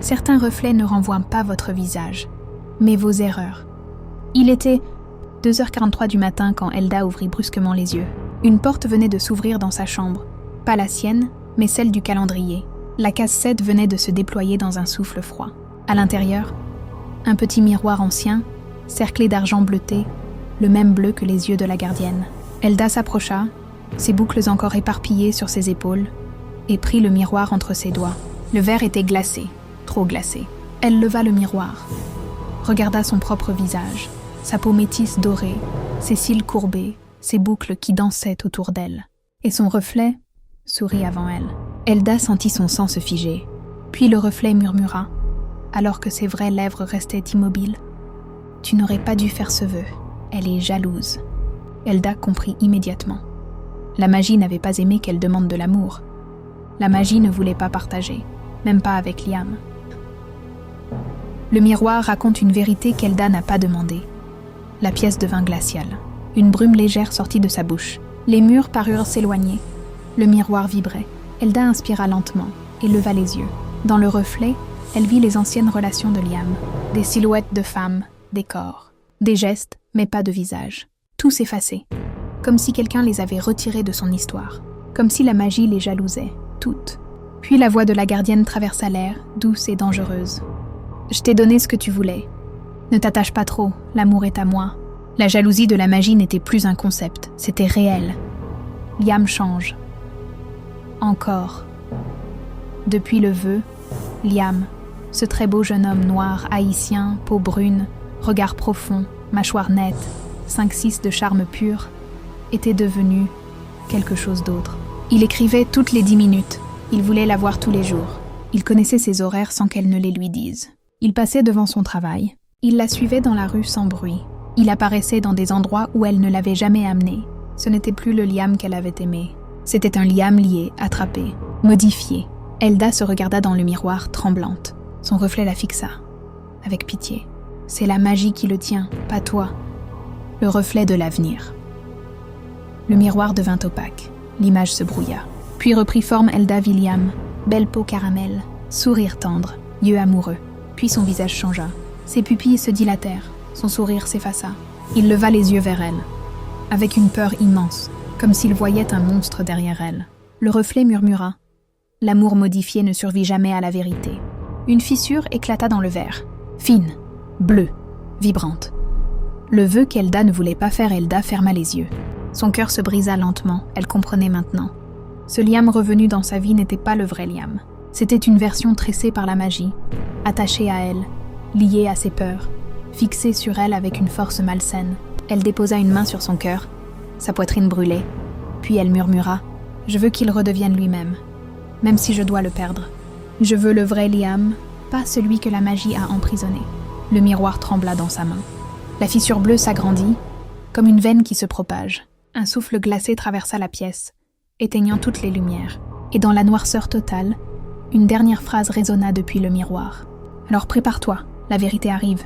Certains reflets ne renvoient pas votre visage, mais vos erreurs. Il était 2h43 du matin quand Elda ouvrit brusquement les yeux. Une porte venait de s'ouvrir dans sa chambre. Pas la sienne, mais celle du calendrier. La case 7 venait de se déployer dans un souffle froid. À l'intérieur, un petit miroir ancien, cerclé d'argent bleuté, le même bleu que les yeux de la gardienne. Elda s'approcha, ses boucles encore éparpillées sur ses épaules, et prit le miroir entre ses doigts. Le verre était glacé, trop glacé. Elle leva le miroir, regarda son propre visage, sa peau métisse dorée, ses cils courbés, ses boucles qui dansaient autour d'elle. Et son reflet sourit avant elle. Elda sentit son sang se figer. Puis le reflet murmura, alors que ses vraies lèvres restaient immobiles. « Tu n'aurais pas dû faire ce vœu. Elle est jalouse. » Elda comprit immédiatement. La magie n'avait pas aimé qu'elle demande de l'amour. La magie ne voulait pas partager, même pas avec Liam. Le miroir raconte une vérité qu'Elda n'a pas demandée. La pièce devint glaciale. Une brume légère sortit de sa bouche. Les murs parurent s'éloigner. Le miroir vibrait. Elda inspira lentement et leva les yeux. Dans le reflet, elle vit les anciennes relations de Liam. Des silhouettes de femmes, des corps, des gestes, mais pas de visage. Tout s'effaçait, comme si quelqu'un les avait retirés de son histoire. Comme si la magie les jalousait, toutes. Puis la voix de la gardienne traversa l'air, douce et dangereuse. « Je t'ai donné ce que tu voulais. Ne t'attache pas trop, l'amour est à moi. » La jalousie de la magie n'était plus un concept, c'était réel. Liam change. Encore. Depuis le vœu, Liam, ce très beau jeune homme noir, haïtien, peau brune, regard profond, mâchoire nette, 5-6 de charme pur, était devenu quelque chose d'autre. Il écrivait toutes les 10 minutes. Il voulait la voir tous les jours. Il connaissait ses horaires sans qu'elle ne les lui dise. Il passait devant son travail. Il la suivait dans la rue sans bruit. Il apparaissait dans des endroits où elle ne l'avait jamais amené. Ce n'était plus le Liam qu'elle avait aimé. C'était un Liam lié, attrapé, modifié. Elda se regarda dans le miroir, tremblante. Son reflet la fixa, avec pitié. C'est la magie qui le tient, pas toi. Le reflet de l'avenir. Le miroir devint opaque. L'image se brouilla. Puis reprit forme Elda vit Liam, belle peau caramel, sourire tendre, yeux amoureux. Puis son visage changea. Ses pupilles se dilatèrent. Son sourire s'effaça. Il leva les yeux vers elle, avec une peur immense, comme s'il voyait un monstre derrière elle. Le reflet murmura. L'amour modifié ne survit jamais à la vérité. Une fissure éclata dans le verre, fine, bleue, vibrante. Le vœu qu'Elda ne voulait pas faire, Elda ferma les yeux. Son cœur se brisa lentement, elle comprenait maintenant. Ce Liam revenu dans sa vie n'était pas le vrai Liam. C'était une version tressée par la magie, attachée à elle, liée à ses peurs, fixée sur elle avec une force malsaine. Elle déposa une main sur son cœur, sa poitrine brûlait, puis elle murmura « Je veux qu'il redevienne lui-même, même si je dois le perdre. Je veux le vrai Liam, pas celui que la magie a emprisonné. » Le miroir trembla dans sa main. La fissure bleue s'agrandit, comme une veine qui se propage. Un souffle glacé traversa la pièce, éteignant toutes les lumières. Et dans la noirceur totale, une dernière phrase résonna depuis le miroir. « Alors prépare-toi, la vérité arrive.